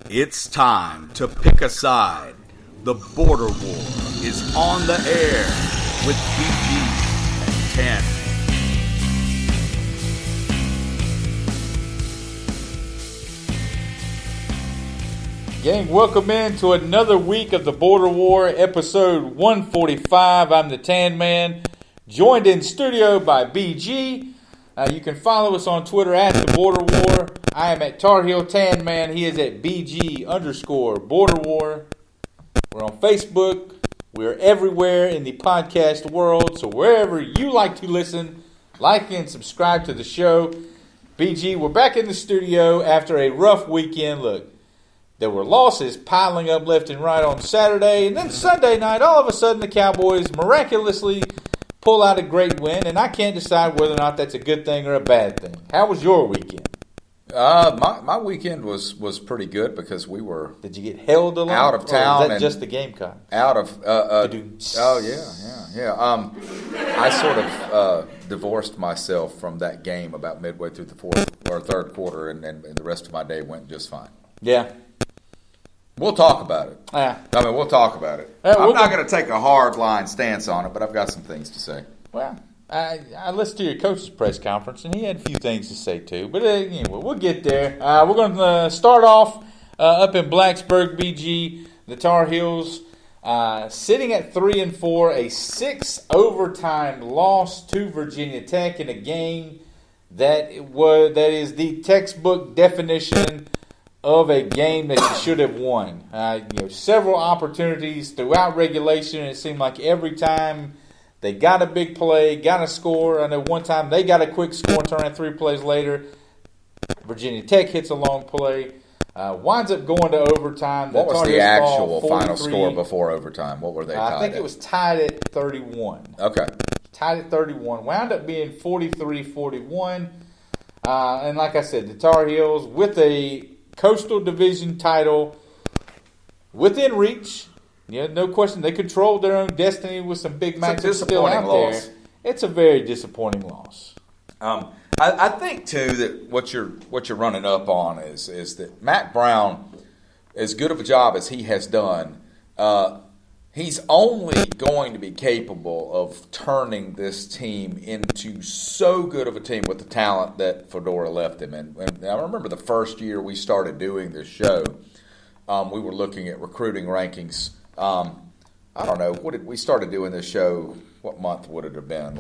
It's time to pick a side. The Border War is on the air with BG and 10. Gang, welcome in to another week of the Border War, episode 145. I'm the TanMan, joined in studio by BG. You can follow us on Twitter at the Border War. I am at Tar Heel TanMan. He is at BG_Border War. We're on Facebook. We're everywhere in the podcast world. So wherever you like to listen, like and subscribe to the show. BG, we're back in the studio after a rough weekend. Look, there were losses piling up left and right on Saturday. And then Sunday night, all of a sudden, the Cowboys miraculously pull out a great win. And I can't decide whether or not that's a good thing or a bad thing. How was your weekend? My weekend was pretty good because we were. Did you get held along? Out of town? Or is that just the Gamecocks? Out of. Oh yeah. I sort of divorced myself from that game about midway through the fourth or third quarter, and the rest of my day went just fine. Yeah. We'll talk about it. Yeah. We'll talk about it. I'm not going to take a hard line stance on it, but I've got some things to say. Well, I listened to your coach's press conference, and he had a few things to say, too. But anyway, we'll get there. We're going to start off up in Blacksburg, BG. The Tar Heels sitting at 3-4, a 6-overtime loss to Virginia Tech in a game that is the textbook definition of a game that you should have won. Several opportunities throughout regulation, and it seemed like every time they got a big play, got a score. I know one time they got a quick score and turned around 3 plays later. Virginia Tech hits a long play, winds up going to overtime. What was the actual final score before overtime? What were they tied I think it was tied at 31. Okay. Tied at 31. Wound up being 43-41. And like I said, the Tar Heels with a Coastal Division title within reach. Yeah, no question. They controlled their own destiny with some big matches still out there. It's a very disappointing loss. I think too that what you're running up on is that Matt Brown, as good of a job as he has done, he's only going to be capable of turning this team into so good of a team with the talent that Fedora left him. And I remember the first year we started doing this show, we were looking at recruiting rankings. I don't know. We started doing this show? What month would it have been?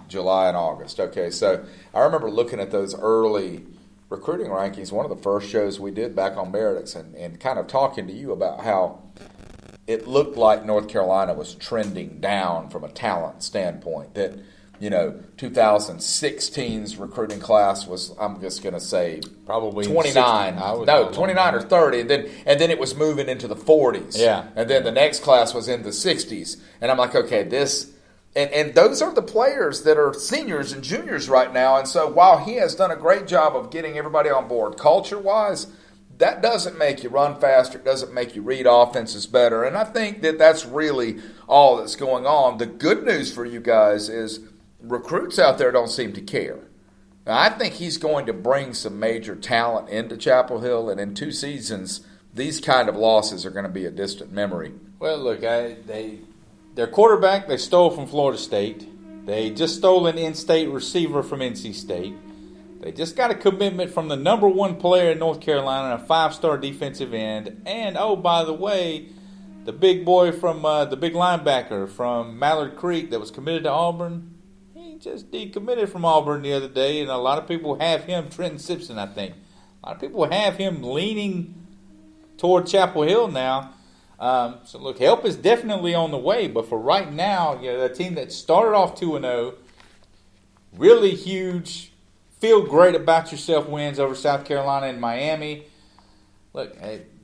July and August. Okay, so I remember looking at those early recruiting rankings. One of the first shows we did back on Meredith's, and kind of talking to you about how it looked like North Carolina was trending down from a talent standpoint. That 2016's recruiting class was, I'm just going to say, probably 29. 29 or 30, and then it was moving into the 40s. Yeah. And then the next class was in the 60s. And I'm like, okay, this and those are the players that are seniors and juniors right now. And so while he has done a great job of getting everybody on board culture-wise, that doesn't make you run faster. It doesn't make you read offenses better. And I think that that's really all that's going on. The good news for you guys is recruits out there don't seem to care. Now, I think he's going to bring some major talent into Chapel Hill, and in 2 seasons, these kind of losses are going to be a distant memory. Well, look, their quarterback they stole from Florida State. They just stole an in-state receiver from NC State. They just got a commitment from the number 1 player in North Carolina, a 5-star defensive end. And, oh, by the way, the big boy from the big linebacker from Mallard Creek that was committed to Auburn, he just decommitted from Auburn the other day. And a lot of people have him, Trenton Simpson, I think. A lot of people have him leaning toward Chapel Hill now. So, look, help is definitely on the way. But for right now, the team that started off 2-0, really huge, feel great about yourself wins over South Carolina and Miami. Look,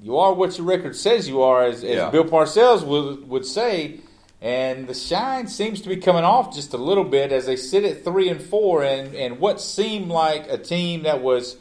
you are what your record says you are, as Bill Parcells would say. And the shine seems to be coming off just a little bit as they sit at 3-4. And what seemed like a team that was,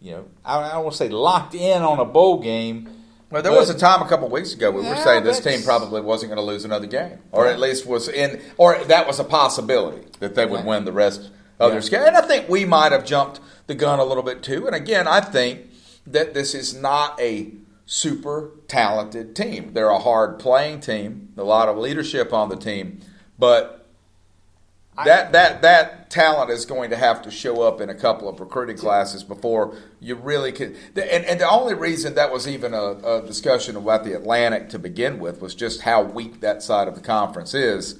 I don't want to say locked in on a bowl game. Well, there was a time a couple of weeks ago we were saying this team probably wasn't going to lose another game, or at least was in, or that was a possibility that they would win the rest of their schedule. And I think we might have jumped the gun a little bit too. And again, I think that this is not a super talented team. They're a hard playing team, a lot of leadership on the team, but that talent is going to have to show up in a couple of recruiting classes before you really can. And the only reason that was even a discussion about the Atlantic to begin with was just how weak that side of the conference is.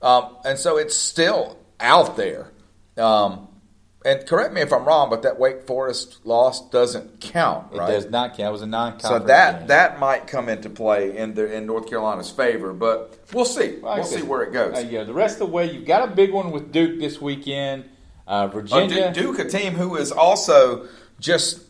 And so it's still out there. And correct me if I'm wrong, but that Wake Forest loss doesn't count, right? It does not count. It was a non-conference So that game. that might come into play in North Carolina's favor, but we'll see. Well, we'll see where it goes. The rest of the way, you've got a big one with Duke this weekend. Virginia. Duke, a team who is also just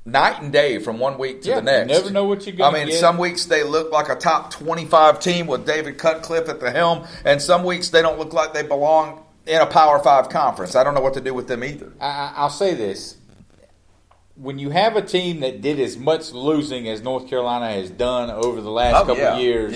night and day from one week to the next. You never know what you're going to get. Some weeks they look like a top 25 team with David Cutcliffe at the helm, and some weeks they don't look like they belong in a Power 5 conference. I don't know what to do with them either. I'll say this. When you have a team that did as much losing as North Carolina has done over the last couple of years,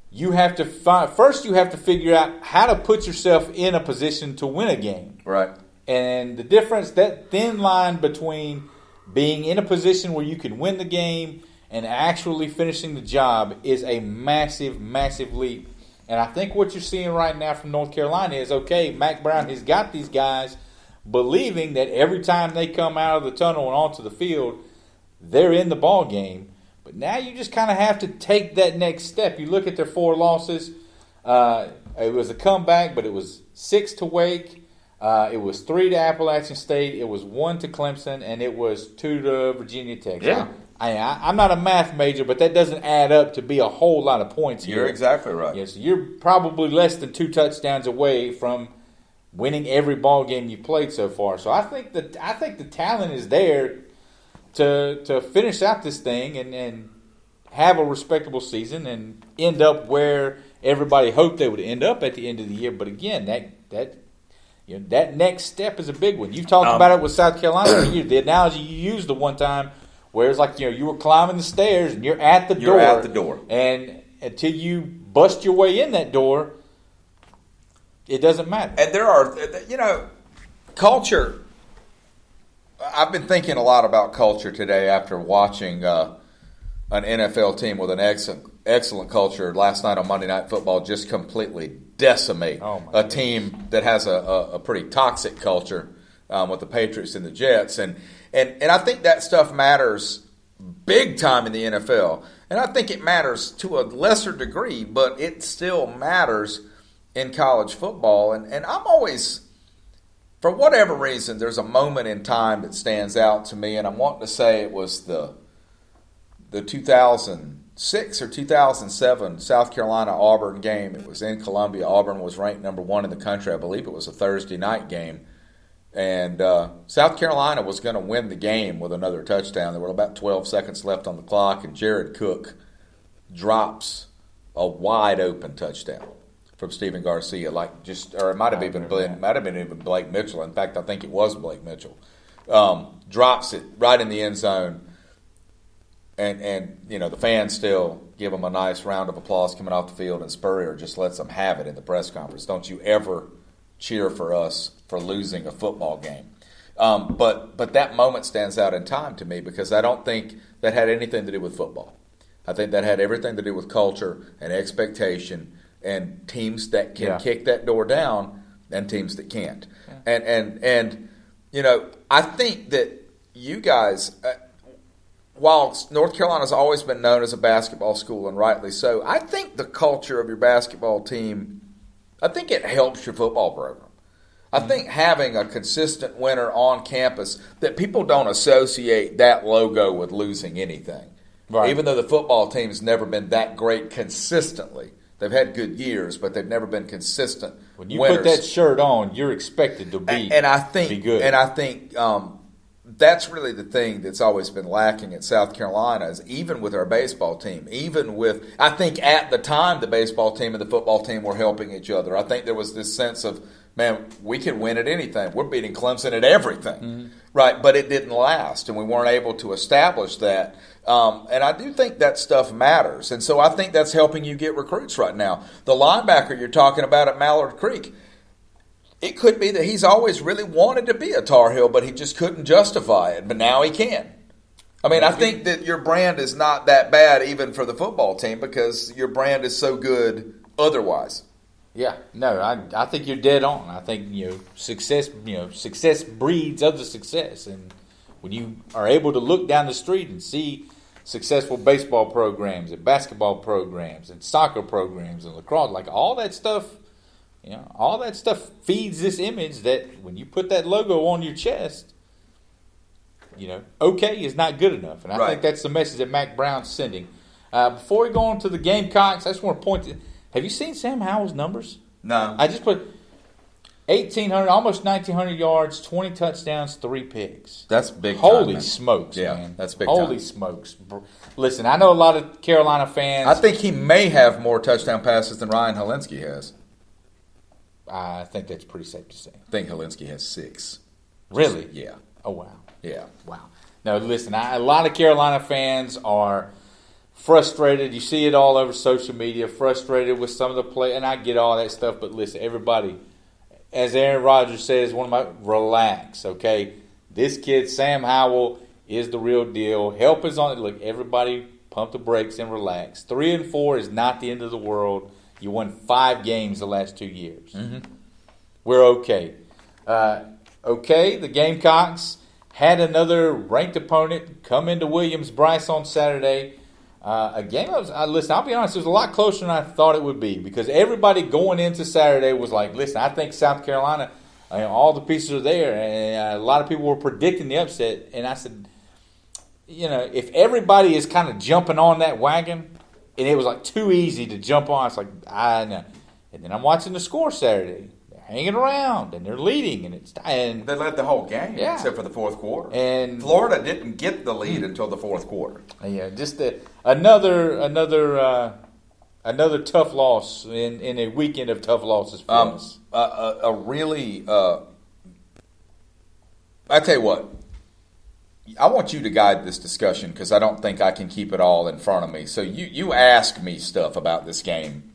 you have to first you have to figure out how to put yourself in a position to win a game. Right. And the difference, that thin line between being in a position where you can win the game and actually finishing the job is a massive, massive leap. And I think what you're seeing right now from North Carolina is, okay, Mac Brown has got these guys believing that every time they come out of the tunnel and onto the field, they're in the ball game. But now you just kind of have to take that next step. You look at their 4 losses. It was a comeback, but it was 6 to Wake. It was 3 to Appalachian State. It was 1 to Clemson, and it was 2 to Virginia Tech. Yeah. I'm not a math major, but that doesn't add up to be a whole lot of points here. You're exactly right. Yes, you're probably less than 2 touchdowns away from winning every ball game you played so far. So I think the talent is there to finish out this thing and have a respectable season and end up where everybody hoped they would end up at the end of the year. But again, that next step is a big one. You've talked about it with South Carolina. The analogy you used the one time, where it's like, you were climbing the stairs and you're at the door. You're at the door. And until you bust your way in that door, it doesn't matter. And there are, culture. I've been thinking a lot about culture today after watching an NFL team with an excellent culture last night on Monday Night Football just completely decimate a team that has a pretty toxic culture with the Patriots and the Jets. And I think that stuff matters big time in the NFL. And I think it matters to a lesser degree, but it still matters in college football. And I'm always, for whatever reason, there's a moment in time that stands out to me, and I'm wanting to say it was the 2006 or 2007 South Carolina-Auburn game. It was in Columbia. Auburn was ranked number 1 in the country. I believe it was a Thursday night game. And South Carolina was going to win the game with another touchdown. There were about 12 seconds left on the clock, and Jared Cook drops a wide-open touchdown from Stephen Garcia, or it might have been even Blake Mitchell. In fact, I think it was Blake Mitchell. Drops it right in the end zone, and the fans still give him a nice round of applause coming off the field, and Spurrier just lets them have it in the press conference. Don't you ever cheer for us for losing a football game. But that moment stands out in time to me because I don't think that had anything to do with football. I think that had everything to do with culture and expectation and teams that can kick that door down and teams that can't. Yeah. And I think that you guys, while North Carolina's always been known as a basketball school, and rightly so, I think the culture of your basketball team, I think it helps your football program. I think having a consistent winner on campus, that people don't associate that logo with losing anything. Right. Even though the football team's never been that great consistently. They've had good years, but they've never been consistent When you winners. put that shirt on, you're expected to be good. And I think that's really the thing that's always been lacking at South Carolina is even with our baseball team, I think at the time the baseball team and the football team were helping each other. I think there was this sense of, man, we can win at anything. We're beating Clemson at everything, right? But it didn't last, and we weren't able to establish that. And I do think that stuff matters. And so I think that's helping you get recruits right now. The linebacker you're talking about at Mallard Creek, it could be that he's always really wanted to be a Tar Heel, but he just couldn't justify it. But now he can. I mean, I think that your brand is not that bad even for the football team because your brand is so good otherwise. Yeah, no, I think you're dead on. I think success breeds other success, and when you are able to look down the street and see successful baseball programs and basketball programs and soccer programs and lacrosse, like all that stuff, all that stuff feeds this image that when you put that logo on your chest, okay is not good enough, and I think that's the message that Mac Brown's sending. Before we go on to the Gamecocks, I just want to point to. Have you seen Sam Howell's numbers? No. I just put 1,800, almost 1,900 yards, 20 touchdowns, 3 picks. That's big time. Holy smokes, yeah, man. That's big time. Holy smokes. Listen, I know a lot of Carolina fans. I think he may have more touchdown passes than Ryan Helinski has. I think that's pretty safe to say. I think Helinski has 6. Really? Yeah. Oh, wow. Yeah. Wow. No, listen, a lot of Carolina fans are frustrated. You see it all over social media, frustrated with some of the play, and I get all that stuff, but listen, everybody, as Aaron Rodgers says, relax, okay? This kid, Sam Howell, is the real deal. Help is on it. Look, everybody pump the brakes and relax. 3-4 is not the end of the world. You won 5 games the last 2 years. Mm-hmm. We're okay. The Gamecocks had another ranked opponent come into Williams-Brice on Saturday. A game, listen, I'll be honest, it was a lot closer than I thought it would be because everybody going into Saturday was like, listen, I think South Carolina, all the pieces are there, and a lot of people were predicting the upset, and I said, if everybody is kind of jumping on that wagon, and it was like too easy to jump on, it's like, I know. And then I'm watching the score Saturday. They're hanging around, and they're leading, and They led the whole game except for the fourth quarter. And Florida didn't get the lead until the fourth quarter. Yeah, just another tough loss in a weekend of tough losses for us. I tell you what, I want you to guide this discussion because I don't think I can keep it all in front of me. So you ask me stuff about this game.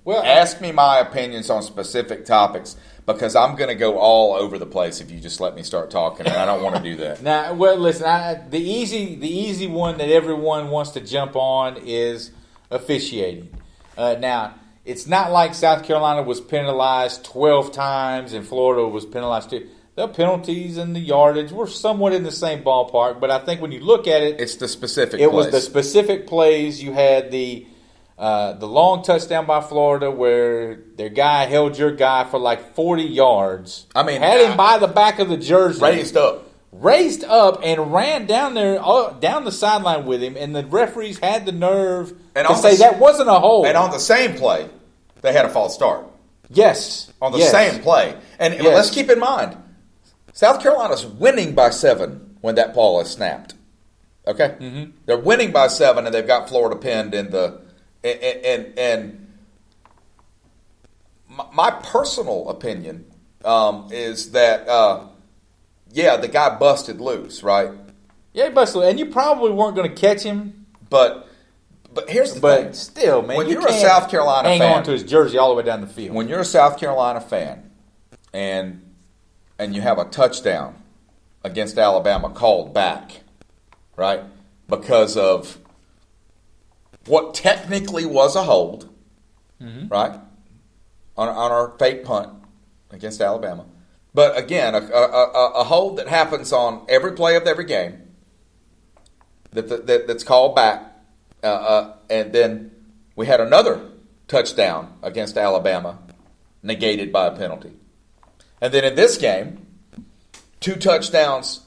Well, ask me my opinions on specific topics because I'm going to go all over the place if you just let me start talking, and I don't want to do that. Now, well, listen, the easy one that everyone wants to jump on is officiating. Now, it's not like South Carolina was penalized 12 times and Florida was penalized 2. The penalties and the yardage were somewhat in the same ballpark, but I think when you look at it, it's the specific. It was the specific plays. You had the long touchdown by Florida where their guy held your guy for like 40 yards. I mean, had him by the back of the jersey, raised up, and ran down there down the sideline with him. And the referees had the nerve to say that wasn't a hold. And on the same play, they had a false start. Yes, on the same play. And let's keep in mind, South Carolina's winning by 7 when that ball is snapped. Okay, They're winning by 7, and they've got Florida pinned in the. And my personal opinion is that, the guy busted loose, right? Yeah, he busted loose. And you probably weren't going to catch him. But here's the thing. But still, man, when you're a South Carolina fan, hang on to his jersey all the way down the field. When you're a South Carolina fan and you have a touchdown against Alabama called back, right, because of what technically was a hold, right, on our fake punt against Alabama. But again, a hold that happens on every play of every game that's called back. And then we had another touchdown against Alabama negated by a penalty. And then in this game, 2 touchdowns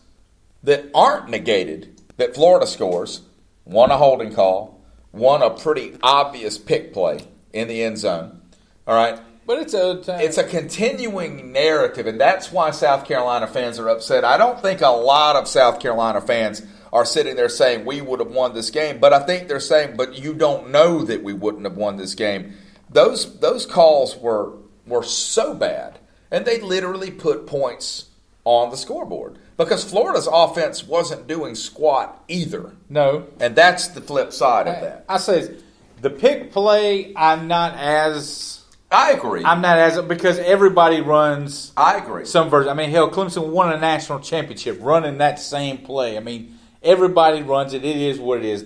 that aren't negated that Florida scores, one a holding call, one a pretty obvious pick play in the end zone. All right? But it's a continuing narrative, and that's why South Carolina fans are upset. I don't think a lot of South Carolina fans are sitting there saying we would have won this game, but I think they're saying, but you don't know that we wouldn't have won this game. Those calls were so bad, and they literally put points on the scoreboard because Florida's offense wasn't doing squat either. No. And that's the flip side of that. I say the pick play, I agree. Because everybody runs. I agree. Some version. I mean, hell, Clemson won a national championship running that same play. I mean, Everybody runs it. It is what it is.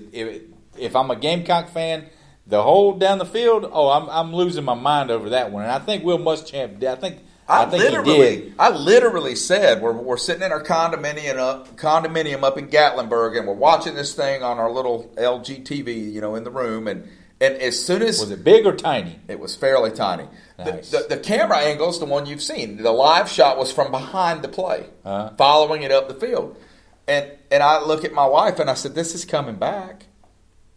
If I'm a Gamecock fan, the hold down the field, I'm losing my mind over that one. And I think Will Muschamp did. I think he did. I literally said we're sitting in our condominium up in Gatlinburg, and we're watching this thing on our little LG TV, in the room, and as soon as was it big or tiny? It was fairly tiny. Nice. The camera angle is the one you've seen. The live shot was from behind the play, following it up the field, and I look at my wife and I said, "This is coming back."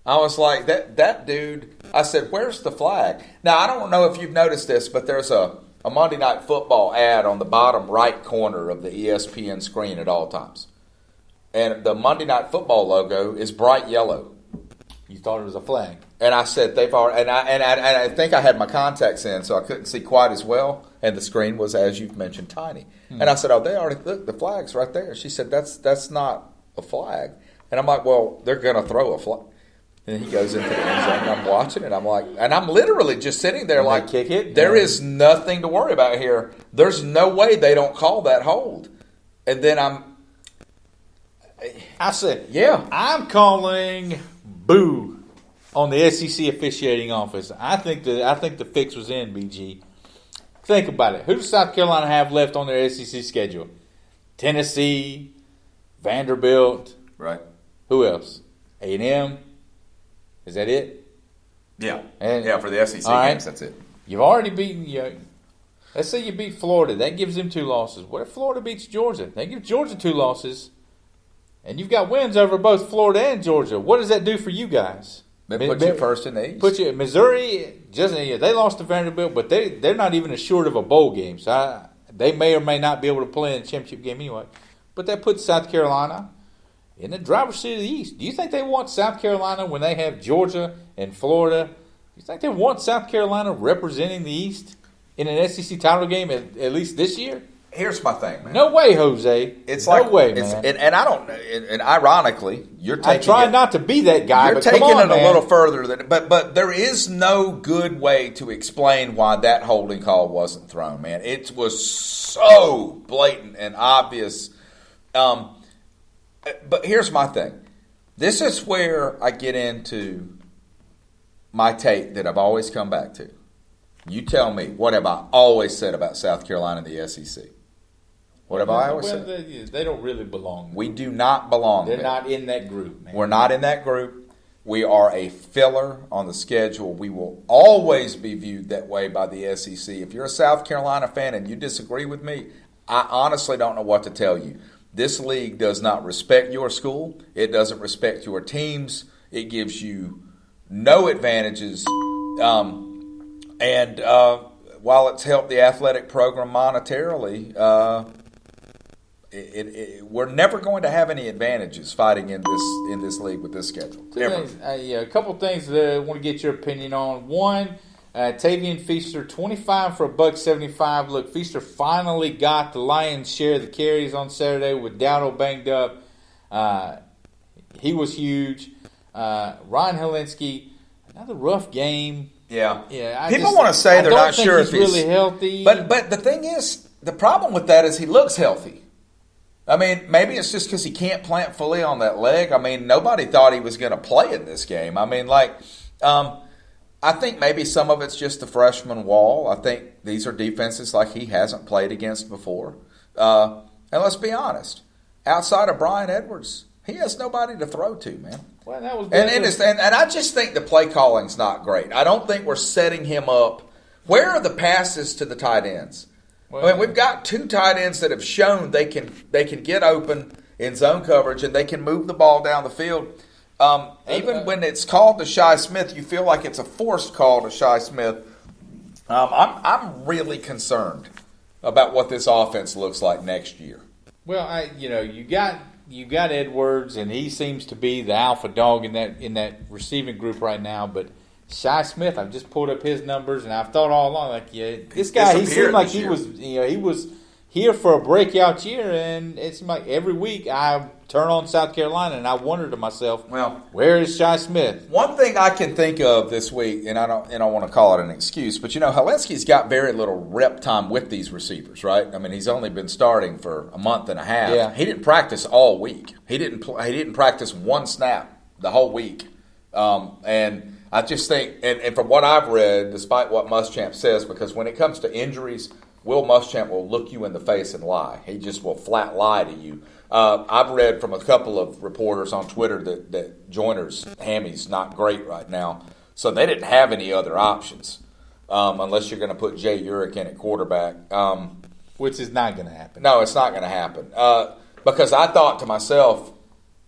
I was like, "That dude." I said, "Where's the flag?" Now I don't know if you've noticed this, but there's a Monday Night Football ad on the bottom right corner of the ESPN screen at all times. And the Monday Night Football logo is bright yellow. You thought it was a flag. And I said, they've already, and I think I had my contacts in, so I couldn't see quite as well. And the screen was, as you've mentioned, tiny. And I said, they already, look, the flag's right there. She said, that's not a flag. And I'm like, well, they're going to throw a flag. And he goes into the end zone, and I'm watching it. I'm like, and I'm literally just sitting there like, kick it? There is nothing to worry about here. There's no way they don't call that hold. And then I said, yeah, I'm calling boo on the SEC officiating office. I think the fix was in, BG. Think about it. Who does South Carolina have left on their SEC schedule? Tennessee, Vanderbilt. Right. Who else? A&M. Is that it? Yeah. And, for the SEC games, that's it. You've already beaten, let's say you beat Florida. That gives them 2 losses. What if Florida beats Georgia? They give Georgia 2 losses. And you've got wins over both Florida and Georgia. What does that do for you guys? They put you first in the East. Put you Missouri. They lost to Vanderbilt, but they're not even assured of a bowl game. So they may or may not be able to play in a championship game anyway. But that puts South Carolina in the driver's seat of the East. Do you think they want South Carolina when they have Georgia and Florida? Do you think they want South Carolina representing the East in an SEC title game at least this year? Here's my thing, man. No way, Jose. It's no like, way, man. And I don't. And ironically, you're taking. I try not to be that guy. You're but taking come on, it man. a little further than. But there is no good way to explain why that holding call wasn't thrown, man. It was so blatant and obvious. But here's my thing. This is where I get into my take that I've always come back to. You tell me, what have I always said about South Carolina and the SEC? What have I always said? They don't really belong. We do not belong They're there. not in that group, man. We're not in that group. We are a filler on the schedule. We will always be viewed that way by the SEC. If you're a South Carolina fan and you disagree with me, I honestly don't know what to tell you. This league does not respect your school. It doesn't respect your teams. It gives you no advantages. And while it's helped the athletic program monetarily, we're never going to have any advantages fighting in this league with this schedule. A couple things that I want to get your opinion on. One, Tavian Feaster, 25 for $1.75. Look, Feaster finally got the lion's share of the carries on Saturday with Dowdle banged up. He was huge. Ryan Helinski, another rough game. Yeah. I People want to say they're not sure if he's really healthy. But the thing is, the problem with that is he looks healthy. I mean, maybe it's just because he can't plant fully on that leg. I mean, nobody thought he was going to play in this game. I mean, I think maybe some of it's just the freshman wall. I think these are defenses like he hasn't played against before. And let's be honest, outside of Brian Edwards, he has nobody to throw to, man. Well, that was and I just think the play calling's not great. I don't think we're setting him up. Where are the passes to the tight ends? Well, I mean, we've got 2 tight ends that have shown they can get open in zone coverage and they can move the ball down the field. Even when it's called to Shi Smith, you feel like it's a forced call to Shi Smith. I'm really concerned about what this offense looks like next year. Well, you got Edwards, and he seems to be the alpha dog in that receiving group right now. But Shi Smith, I've just pulled up his numbers, and I've thought all along, this guy, he seemed like he here for a breakout year, and it seemed like every week I turn on South Carolina and I wonder to myself, well, where is Shi Smith? One thing I can think of this week, and I don't want to call it an excuse, but Helinski's got very little rep time with these receivers, right? I mean, he's only been starting for a month and a half. Yeah. He didn't practice all week. He didn't practice one snap the whole week. And I just think, and from what I've read, despite what Muschamp says, because when it comes to injuries, Will Muschamp will look you in the face and lie. He just will flat lie to you. I've read from a couple of reporters on Twitter that Joyner's hammy's not great right now, so they didn't have any other options unless you're going to put Jay Urich in at quarterback. Which is not going to happen. No, it's not going to happen. Because I thought to myself,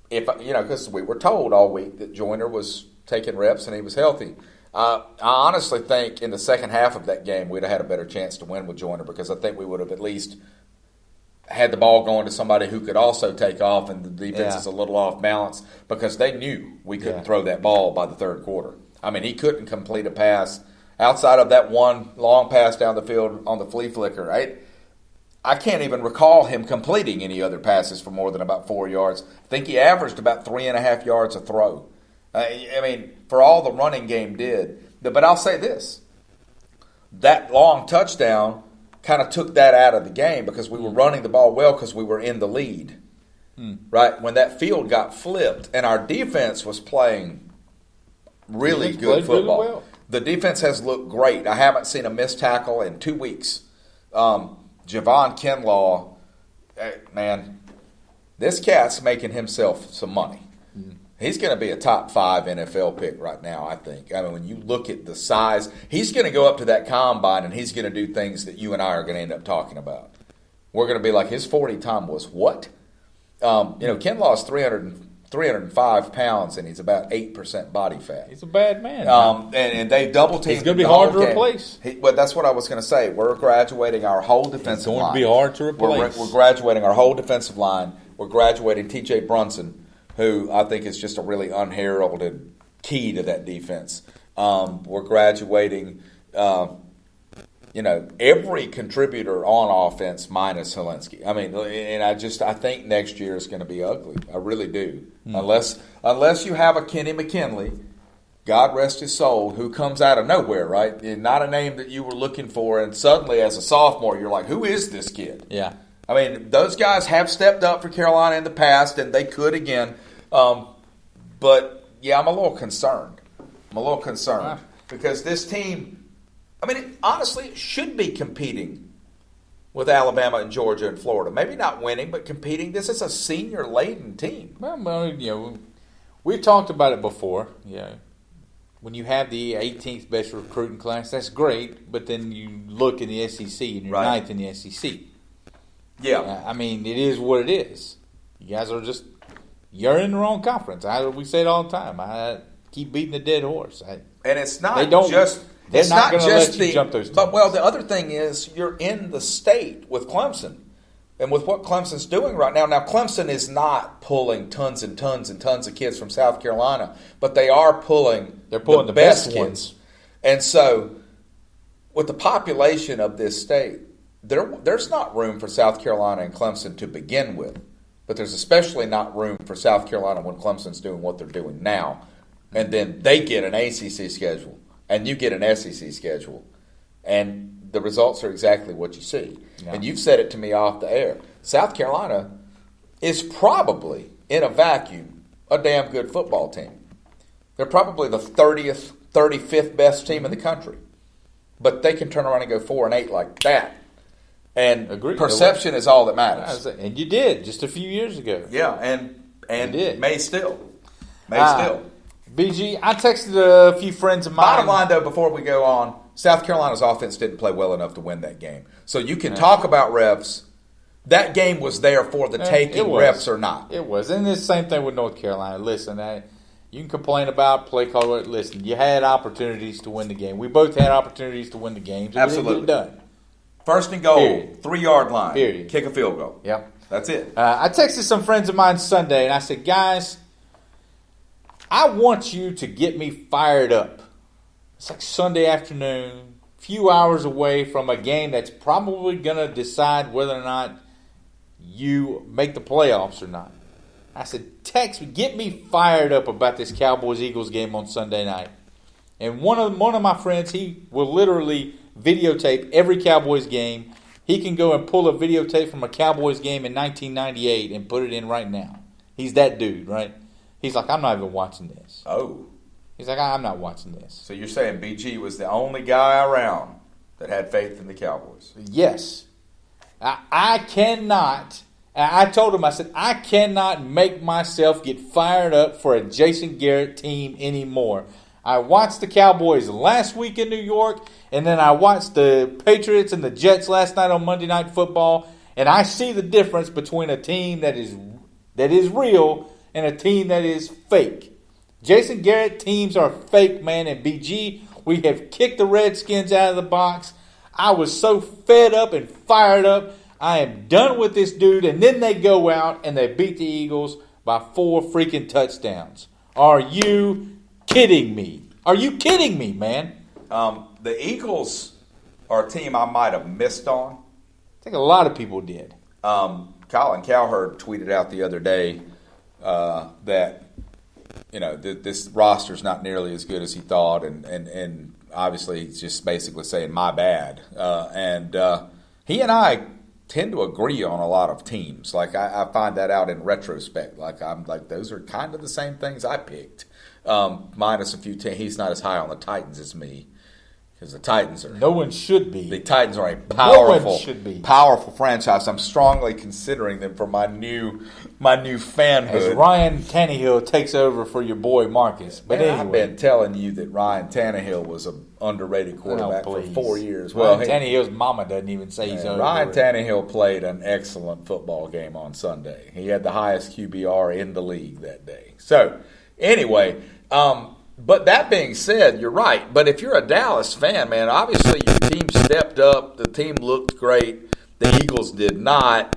because we were told all week that Joyner was taking reps and he was healthy. I honestly think in the second half of that game we'd have had a better chance to win with Joyner, because I think we would have at least had the ball going to somebody who could also take off, and the defense is a little off balance because they knew we couldn't throw that ball by the third quarter. I mean, he couldn't complete a pass outside of that one long pass down the field on the flea flicker. I can't even recall him completing any other passes for more than about 4 yards. I think he averaged about 3.5 yards a throw. I mean, for all the running game did. But I'll say this. That long touchdown kind of took that out of the game because we were running the ball well because we were in the lead. Right? When that field got flipped and our defense was playing really good football. Really well. The defense has looked great. I haven't seen a missed tackle in 2 weeks. Javon Kinlaw, man, this cat's making himself some money. He's going to be a top 5 NFL pick right now, I think. I mean, when you look at the size, he's going to go up to that combine and he's going to do things that you and I are going to end up talking about. We're going to be like, his 40 time was what? Kinlaw is 305 pounds and he's about 8% body fat. He's a bad man. And they double teamed. He's going to be hard to replace. Well, that's what I was going to say. We're graduating our whole defensive line. It's going to be hard to replace. We're graduating our whole defensive line. We're graduating T.J. Brunson, who I think is just a really unheralded key to that defense. We're graduating, every contributor on offense minus Helinski. I mean, and I think next year is going to be ugly. I really do. Unless you have a Kenny McKinley, God rest his soul, who comes out of nowhere, right? Not a name that you were looking for, and suddenly as a sophomore, you're like, who is this kid? Yeah. I mean, those guys have stepped up for Carolina in the past, and they could again. But, yeah, I'm a little concerned. Wow. Because this team, I mean, honestly, it should be competing with Alabama and Georgia and Florida. Maybe not winning, but competing. This is a senior-laden team. Well, we've talked about it before. Yeah. When you have the 18th best recruiting class, that's great, but then you look in the SEC and you're ninth in the SEC. Yeah. I mean, it is what it is. You guys are just, you're in the wrong conference. We say it all the time. I keep beating the dead horse. And it's not They're not going to let you jump those teams. But, well, the other thing is you're in the state with Clemson. And with what Clemson's doing right now, Clemson is not pulling tons and tons and tons of kids from South Carolina, but they are pulling the best kids. Ones. And so, with the population of this state, there's not room for South Carolina and Clemson to begin with, but there's especially not room for South Carolina when Clemson's doing what they're doing now. And then they get an ACC schedule, and you get an SEC schedule, and the results are exactly what you see. Yeah. And you've said it to me off the air. South Carolina is probably, in a vacuum, a damn good football team. They're probably the 30th, 35th best team in the country. But they can turn around and go 4-8 like that. And perception is all that matters. And you did just a few years ago. Yeah, and may still. BG, I texted a few friends of mine. Bottom line, though, before we go on, South Carolina's offense didn't play well enough to win that game. So you can talk about refs. That game was there for the taking, refs or not. It was. And it's the same thing with North Carolina. Listen, you can complain about play call. Listen, you had opportunities to win the game. We both had opportunities to win the games. Absolutely. We didn't get it done. First and goal, Period. 3-yard line. Period. Kick a field goal. Yep. That's it. I texted some friends of mine Sunday, and I said, guys, I want you to get me fired up. It's like Sunday afternoon, few hours away from a game that's probably going to decide whether or not you make the playoffs or not. I said, text me, get me fired up about this Cowboys-Eagles game on Sunday night. And one of my friends, he will literally videotape every Cowboys game. He can go and pull a videotape from a Cowboys game in 1998 and put it in right now. He's that dude, right? He's like, I'm not even watching this. Oh. He's like, I'm not watching this. So you're saying BG was the only guy around that had faith in the Cowboys? Yes. I cannot. I told him, I said, I cannot make myself get fired up for a Jason Garrett team anymore. I watched the Cowboys last week in New York, and then I watched the Patriots and the Jets last night on Monday Night Football, and I see the difference between a team that is real and a team that is fake. Jason Garrett teams are fake, man, and BG, we have kicked the Redskins out of the box. I was so fed up and fired up. I am done with this dude. And then they go out and they beat the Eagles by 4 freaking touchdowns. Are you kidding me? Are you kidding me, man? The Eagles are a team I might have missed on. I think a lot of people did. Colin Cowherd tweeted out the other day that this roster's not nearly as good as he thought, and obviously he's just basically saying my bad. He and I tend to agree on a lot of teams. Like I find that out in retrospect. I'm like those are kind of the same things I picked, minus a few. He's not as high on the Titans as me. Because the Titans are... No one should be. The Titans are a powerful, powerful franchise. I'm strongly considering them for my new fanhood. As Ryan Tannehill takes over for your boy Marcus. But anyway. I've been telling you that Ryan Tannehill was an underrated quarterback for 4 years. Ryan Tannehill's mama doesn't even say he's over. Ryan Tannehill played an excellent football game on Sunday. He had the highest QBR in the league that day. So, anyway... But that being said, you're right. But if you're a Dallas fan, man, obviously your team stepped up. The team looked great. The Eagles did not.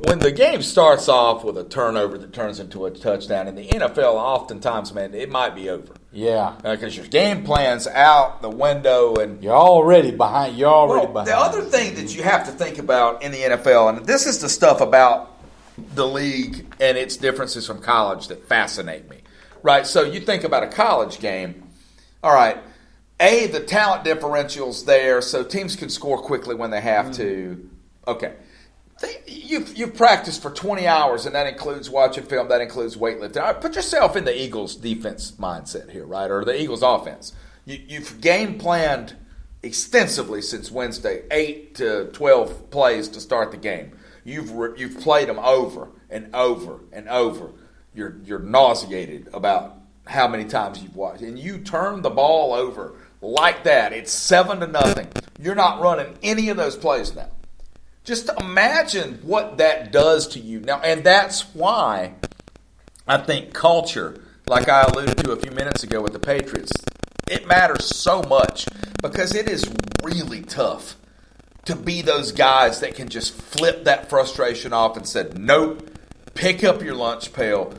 When the game starts off with a turnover that turns into a touchdown, in the NFL, oftentimes, man, it might be over. Yeah. Because your game plan's out the window. And You're already behind. The other thing that you have to think about in the NFL, and this is the stuff about the league and its differences from college that fascinate me. Right, so you think about a college game. All right, the talent differential's there, so teams can score quickly when they have to. Okay, you've practiced for 20 hours, and that includes watching film, that includes weightlifting. All right, put yourself in the Eagles' defense mindset here, right, or the Eagles' offense. You've game planned extensively since Wednesday, 8 to 12 plays to start the game. You've played them over and over and over. You're nauseated about how many times you've watched. And you turn the ball over like that. It's 7-0. You're not running any of those plays now. Just imagine what that does to you. Now, and that's why I think culture, like I alluded to a few minutes ago with the Patriots, it matters so much because it is really tough to be those guys that can just flip that frustration off and say, nope, pick up your lunch pail,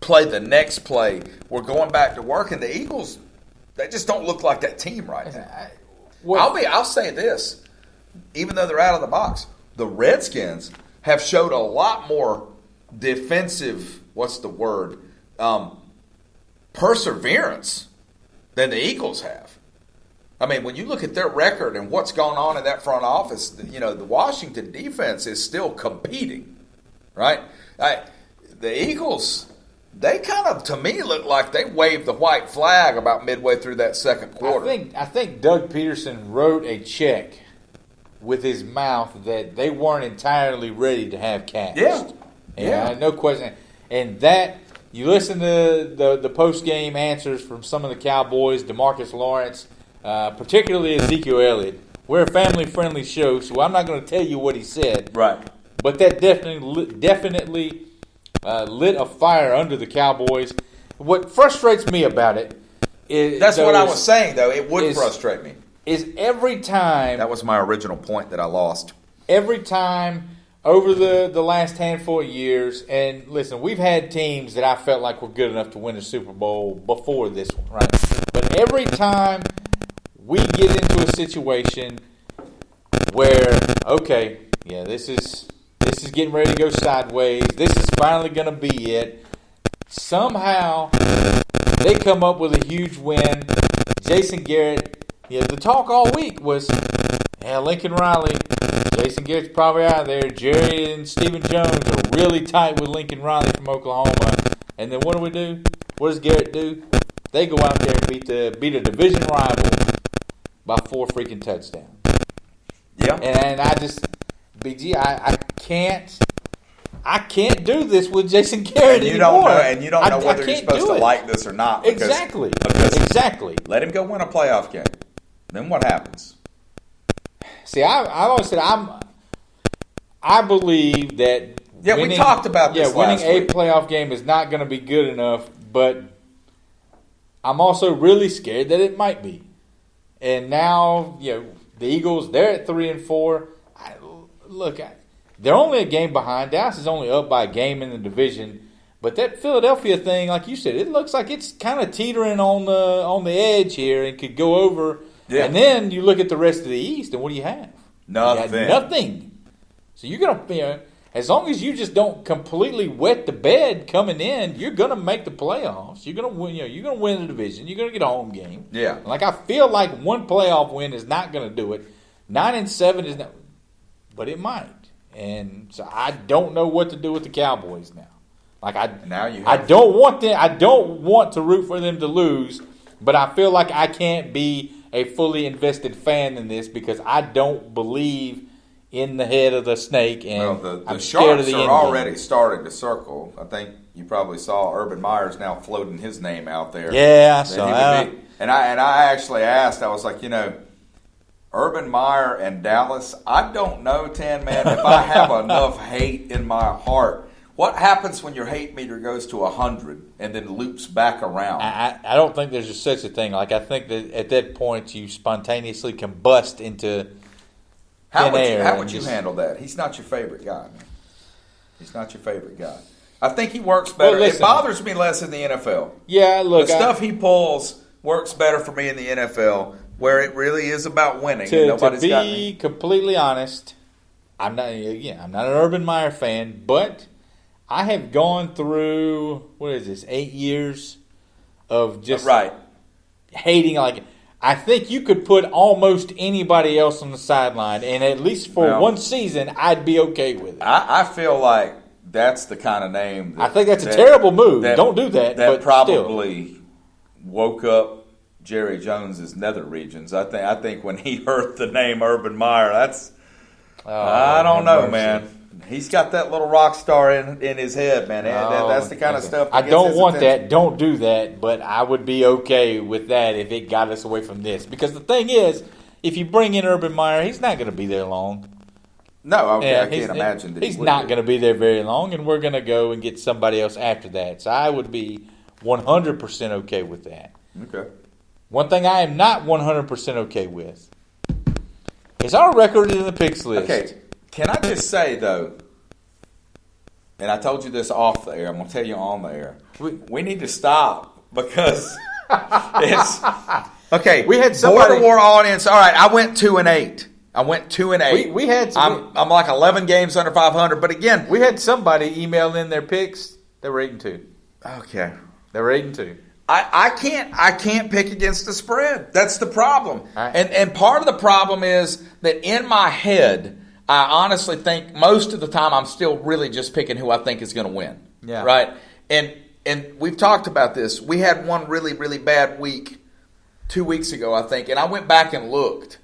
play the next play. We're going back to work. And the Eagles, they just don't look like that team right now. I'll say this, even though they're out of the box, the Redskins have showed a lot more defensive, perseverance than the Eagles have. I mean, when you look at their record and what's going on in that front office, the Washington defense is still competing, right? The Eagles, they kind of, to me, look like they waved the white flag about midway through that second quarter. I think Doug Peterson wrote a check with his mouth that they weren't entirely ready to have cashed. Yeah. No question. And that, you listen to the post-game answers from some of the Cowboys, DeMarcus Lawrence, particularly Ezekiel Elliott. We're a family-friendly show, so I'm not going to tell you what he said. Right. But that definitely lit a fire under the Cowboys. What frustrates me about it is... That's what I was saying, though. It would frustrate me. Is every time... That was my original point that I lost. Every time over the last handful of years, and listen, we've had teams that I felt like were good enough to win a Super Bowl before this one, right? But every time we get into a situation where, okay, yeah, this is getting ready to go sideways. This is finally going to be it. Somehow, they come up with a huge win. Jason Garrett, the talk all week was, Lincoln Riley, Jason Garrett's probably out of there. Jerry and Stephen Jones are really tight with Lincoln Riley from Oklahoma. And then what do? What does Garrett do? They go out there and beat a division rival by 4 freaking touchdowns. Yeah. And I just, BG, I can't do this with Jason Garrett anymore. You don't know whether you're supposed to like this or not. Exactly. Let him go win a playoff game. Then what happens? See, I've always said I believe that we talked about this last winning week. a playoff game is not going to be good enough, but I'm also really scared that it might be. And now, the Eagles, they're at 3-4. They're only a game behind. Dallas is only up by a game in the division. But that Philadelphia thing, like you said, it looks like it's kind of teetering on the edge here and could go over. Yeah. And then you look at the rest of the East, and what do you have? Nothing. So you're going to, as long as you just don't completely wet the bed coming in, you're going to make the playoffs. You're going to win. You're going to win the division. You're going to get a home game. Yeah. Like I feel like one playoff win is not going to do it. 9-7 is not, but it might. And so I don't know what to do with the Cowboys now. Like I don't want to root for them to lose, but I feel like I can't be a fully invested fan in this because I don't believe in the head of the snake, and I'm scared of the Sharks are already starting to circle. I think you probably saw Urban Meyer's now floating his name out there. Yeah, I saw that. And I actually asked, I was like, Urban Meyer and Dallas, I don't know, TanMan, if I have enough hate in my heart. What happens when your hate meter goes to 100 and then loops back around? I don't think there's just such a thing. Like, I think that at that point you spontaneously combust into How would you handle that? He's not your favorite guy, man. He's not your favorite guy. I think he works better. Well, listen, it bothers me less in the NFL. Yeah, look. The stuff he pulls works better for me in the NFL, where it really is about winning. To be completely honest, I'm not an Urban Meyer fan, but I have gone through, 8 years of just hating. Like, I think you could put almost anybody else on the sideline, and at least for one season, I'd be okay with it. I feel like that's the kind of name. I think that's a terrible move. Don't do that. That but probably woke up Jerry Jones's nether regions. I think when he heard the name Urban Meyer, I don't know, man. He's got that little rock star in his head, man. That's the kind of stuff. I don't want that. Don't do that. But I would be okay with that if it got us away from this. Because the thing is, if you bring in Urban Meyer, he's not going to be there long. No, I can't imagine that he's not going to be there very long, and we're going to go and get somebody else after that. So I would be 100% okay with that. Okay. One thing I am not 100% okay with is our record in the picks list. Okay. Can I just say, though, and I told you this off the air, I'm going to tell you on the air, we need to stop because it's – okay, we had somebody – Border War audience, all right, I went 2-8. I went 2-8. We had – I'm like 11 games under 500, but again – we had somebody email in their picks. They were 8-2. Okay. They were 8-2. I can't pick against the spread. That's the problem. Right. And part of the problem is that in my head – I honestly think most of the time I'm still really just picking who I think is going to win. Yeah. Right? And we've talked about this. We had one really, really bad week 2 weeks ago, I think, and I went back and looked.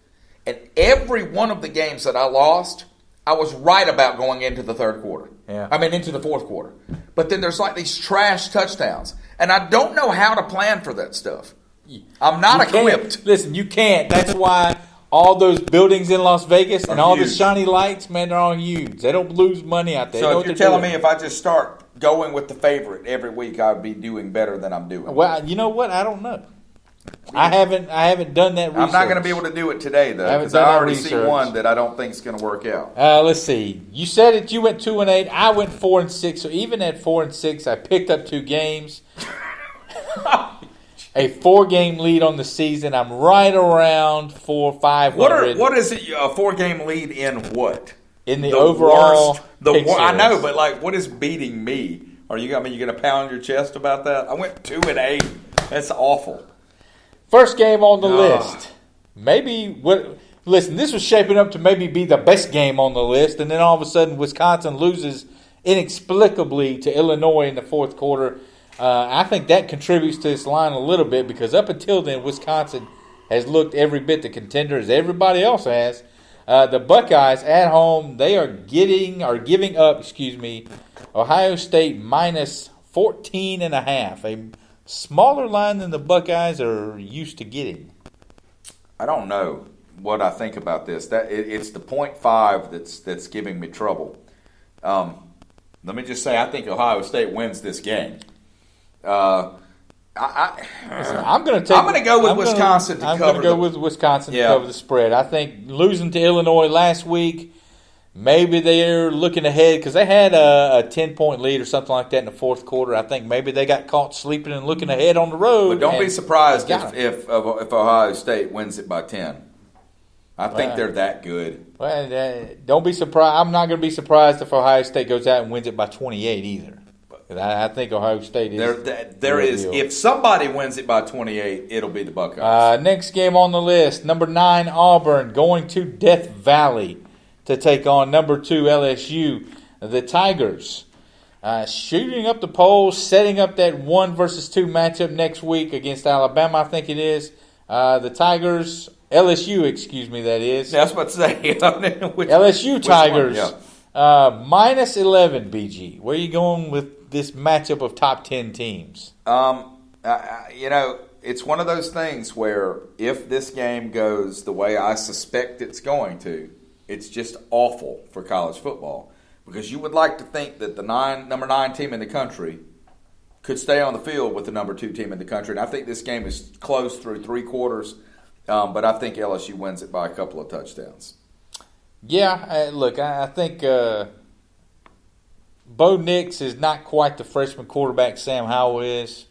And every one of the games that I lost, I was right about going into the third quarter. Yeah. Into the fourth quarter. But then there's like these trash touchdowns. And I don't know how to plan for that stuff. I'm not equipped. Listen, you can't. That's why all those buildings in Las Vegas and all the shiny lights, man, they're all huge. They don't lose money out there. So if you're telling me if I just start going with the favorite every week, I would be doing better than I'm doing. Well, you know what? I don't know. I haven't done that research. I'm not going to be able to do it today, though, because I already see one that I don't think is going to work out. Let's see. You said that you went 2-8. I went 4-6. So even at 4-6, I picked up 2 games. a 4-game lead on the season. I'm right around 500. What is it? A 4-game lead in what? In the overall worst. I know, but like, what is beating me? You gonna pound your chest about that? I went 2-8. That's awful. First game on the list. Listen, this was shaping up to maybe be the best game on the list, and then all of a sudden Wisconsin loses inexplicably to Illinois in the fourth quarter. I think that contributes to this line a little bit because up until then, Wisconsin has looked every bit the contender as everybody else has. The Buckeyes at home, they are giving up, Ohio State minus 14.5, a smaller line than the Buckeyes are used to getting. I don't know what I think about this. It's the 0.5 that's giving me trouble. Let me just say, I think Ohio State wins this game. I'm going to go with Wisconsin to cover. I'm going to go with Wisconsin to cover the spread. I think losing to Illinois last week, maybe they're looking ahead because they had a 10-point lead or something like that in the fourth quarter. I think maybe they got caught sleeping and looking ahead on the road. But don't be surprised if Ohio State wins it by 10. I think they're that good. Well, don't be surprised. I'm not going to be surprised if Ohio State goes out and wins it by 28 either. I think Ohio State is. There is. If somebody wins it by 28, it'll be the Buckeyes. Next game on the list, number 9 Auburn going to Death Valley to take on number 2 LSU. The Tigers shooting up the polls, setting up that 1 versus 2 matchup next week against Alabama. I think it is. The Tigers, LSU, that is. Yeah, I was about to say. LSU Tigers. Minus 11, BG. Where are you going with this matchup of top 10 teams? It's one of those things where if this game goes the way I suspect it's going to, it's just awful for college football because you would like to think that the number 9 team in the country could stay on the field with the number 2 team in the country. And I think this game is close through 3 quarters, but I think LSU wins it by a couple of touchdowns. Yeah, look, I think Bo Nix is not quite the freshman quarterback Sam Howell is.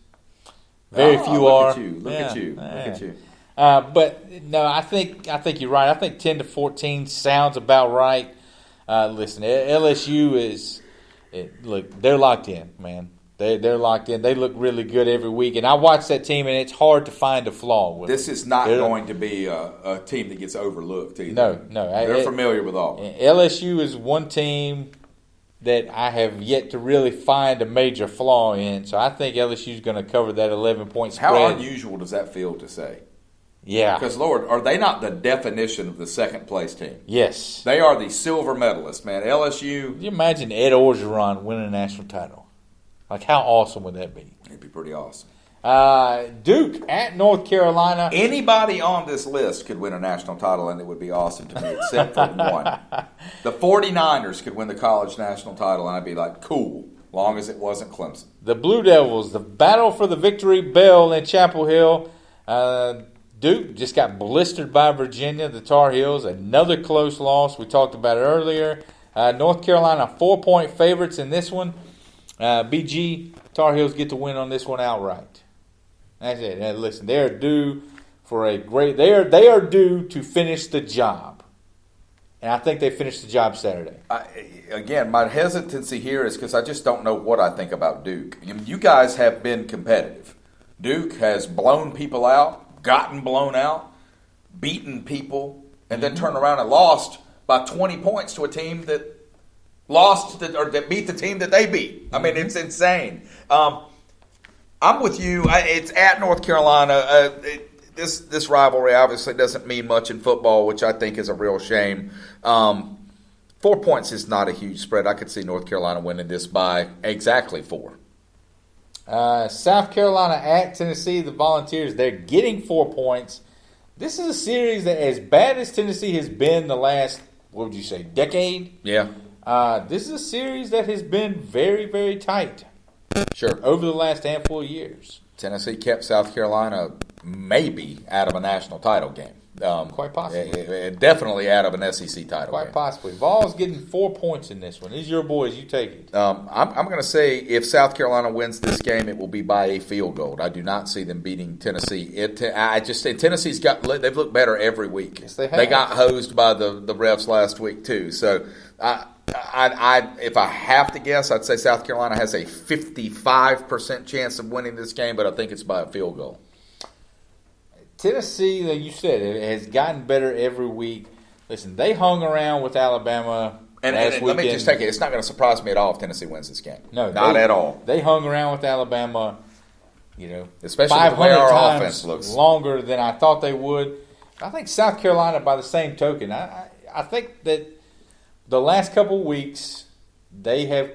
Very few are. Look at you. But no, I think you're right. I think 10-14 sounds about right. Listen, LSU is they're locked in, man. They're locked in. They look really good every week, and I watch that team, and it's hard to find a flaw with this. Them. Is not going to be a team that gets overlooked either. No, they're familiar with all. LSU is one team that I have yet to really find a major flaw in, so I think LSU is going to cover that 11-point spread. How unusual does that feel to say? Yeah. Because, Lord, are they not the definition of the second-place team? Yes. They are the silver medalists, man. LSU. Can you imagine Ed Orgeron winning a national title? Like, how awesome would that be? It'd be pretty awesome. Duke at North Carolina. Anybody on this list could win a national title, and it would be awesome to me, except for one. The 49ers could win the college national title, and I'd be like, cool, long as it wasn't Clemson. The Blue Devils, the battle for the victory bell in Chapel Hill. Duke just got blistered by Virginia, the Tar Heels. Another close loss. We talked about it earlier. North Carolina, 4-point favorites in this one. BG, Tar Heels get to win on this one outright. That's it. And listen, they are due for a great. They are due to finish the job, and I think they finished the job Saturday. Again, my hesitancy here is because I just don't know what I think about Duke. You guys have been competitive. Duke has blown people out, gotten blown out, beaten people, and then turned around and lost by 20 points to a team that that beat the team that they beat. I mean, it's insane. I'm with you. It's at North Carolina. This rivalry obviously doesn't mean much in football, which I think is a real shame. 4 points is not a huge spread. I could see North Carolina winning this by exactly 4. South Carolina at Tennessee, the Volunteers, they're getting 4 points. This is a series that, as bad as Tennessee has been the last, what would you say, decade? Yeah. This is a series that has been very, very tight. Sure. Over the last handful of years. Tennessee kept South Carolina maybe out of a national title game. Quite possibly. Definitely out of an SEC title Quite game. possibly. Vols getting 4 points in this one. These are your boys. You take it. I'm going to say if South Carolina wins this game, it will be by a field goal. I do not see them beating Tennessee. Tennessee's they've looked better every week. Yes, they have. They got hosed by the refs last week too. So if I have to guess, I'd say South Carolina has a 55% chance of winning this game, but I think it's by a field goal. Tennessee, like you said, it has gotten better every week. Listen, they hung around with Alabama And let me just take it. It's not going to surprise me at all if Tennessee wins this game. No, not at all. They hung around with Alabama, especially 500 the way our times offense looks longer than I thought they would. I think South Carolina, by the same token, I think that the last couple of weeks they have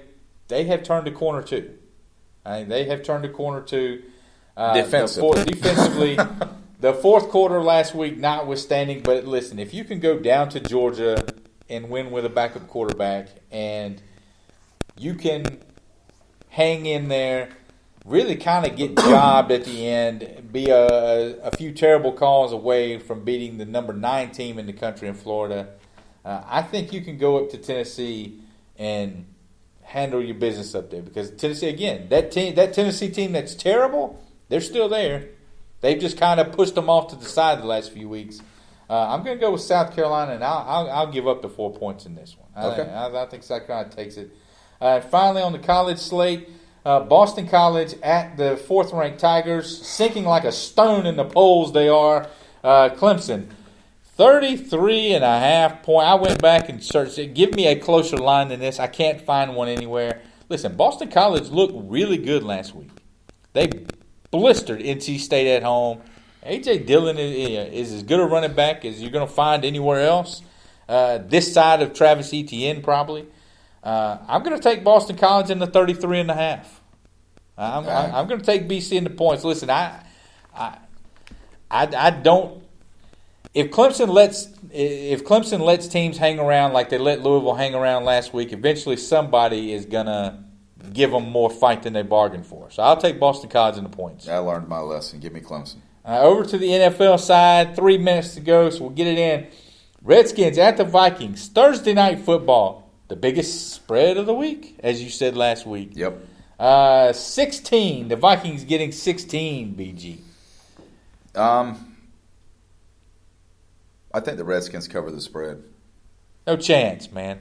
turned a corner too. They have turned a corner too. Defensively. The fourth quarter last week notwithstanding, but listen, if you can go down to Georgia and win with a backup quarterback and you can hang in there, really kind of get jobbed at the end, be a few terrible calls away from beating the number 9 team in the country in Florida, I think you can go up to Tennessee and handle your business up there because Tennessee, again, that Tennessee team that's terrible, they're still there. They've just kind of pushed them off to the side the last few weeks. I'm going to go with South Carolina, and I'll give up the 4 points in this one. Okay. I think South Carolina takes it. Finally, on the college slate, Boston College at the 4th-ranked Tigers, sinking like a stone in the polls they are. Clemson, 33.5 point. I went back and searched it. Give me a closer line than this. I can't find one anywhere. Listen, Boston College looked really good last week. They blistered NC State at home. A.J. Dillon is as good a running back as you're going to find anywhere else. This side of Travis Etienne, probably. I'm going to take Boston College in the 33.5. I'm going to take BC in the points. Listen, I don't. If Clemson lets teams hang around like they let Louisville hang around last week, eventually somebody is going to give them more fight than they bargained for. So I'll take Boston College in the points. I learned my lesson. Give me Clemson. Over to the NFL side, 3 minutes to go, so we'll get it in. Redskins at the Vikings, Thursday night football. The biggest spread of the week, as you said last week. Yep. 16. The Vikings getting 16, BG. I think the Redskins cover the spread. No chance, man.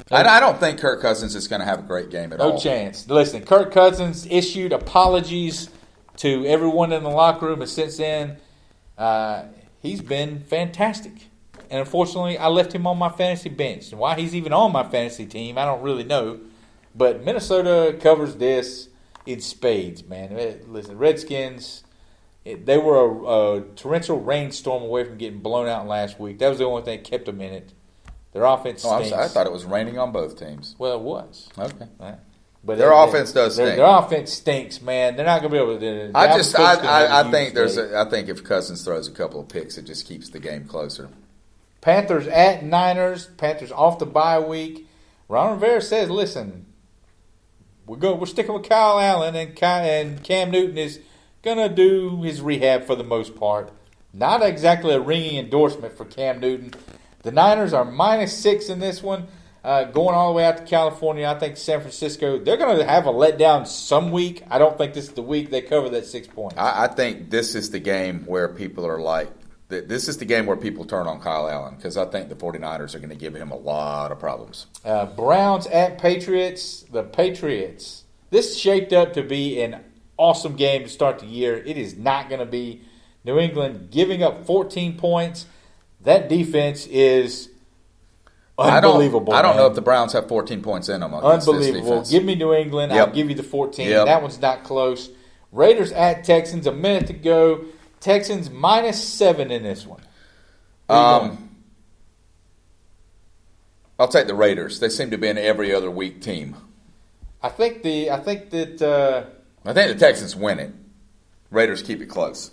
I don't think Kirk Cousins is going to have a great game at all. No chance. Listen, Kirk Cousins issued apologies to everyone in the locker room, and since then, he's been fantastic. And unfortunately, I left him on my fantasy bench. And why he's even on my fantasy team, I don't really know. But Minnesota covers this in spades, man. Listen, Redskins, they were a torrential rainstorm away from getting blown out last week. That was the only thing that kept them in it. Their offense stinks. I thought it was raining on both teams. Well, it was. Okay. But their offense does stink. Their offense stinks, man. They're not going to be able to do it. I think if Cousins throws a couple of picks, it just keeps the game closer. Panthers at Niners. Panthers off the bye week. Ron Rivera says, "Listen, we're sticking with Kyle Allen, and Cam Newton is going to do his rehab for the most part. Not exactly a ringing endorsement for Cam Newton." The Niners are -6 in this one, going all the way out to California. I think San Francisco, they're going to have a letdown some week. I don't think this is the week they cover that 6 points. I think this is the game where people are like, this is the game where people turn on Kyle Allen because I think the 49ers are going to give him a lot of problems. Browns at Patriots. The Patriots. This shaped up to be an awesome game to start the year. It is not going to be. New England giving up 14 points. That defense is unbelievable. I don't know if the Browns have 14 points in them. Unbelievable. Give me New England. Yep. I'll give you the 14. Yep. That one's not close. Raiders at Texans. A minute to go. Texans -7 in this one. I'll take the Raiders. They seem to be an every other week team. I think the Texans win it. Raiders keep it close.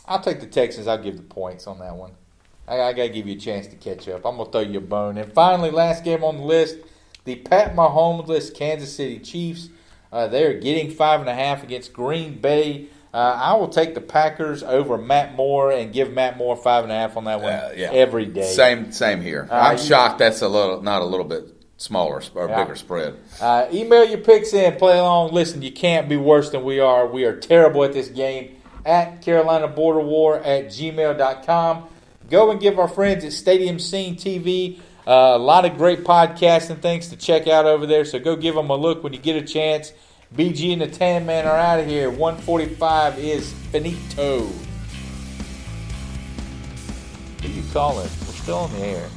I'll take the Texans. I'll give the points on that one. I got to give you a chance to catch up. I'm going to throw you a bone. And finally, last game on the list, the Pat Mahomes-less Kansas City Chiefs. They're getting 5.5 against Green Bay. I will take the Packers over Matt Moore and give Matt Moore 5.5 on that one every day. Same here. I'm shocked that's not a little bit smaller or bigger spread. Email your picks in, play along. Listen, you can't be worse than we are. We are terrible at this game. At CarolinaBorderWar@gmail.com. Go and give our friends at Stadium Scene TV a lot of great podcasts and things to check out over there. So go give them a look when you get a chance. BG and the TanMan are out of here. 145 is finito. Who you calling? We're still on the air.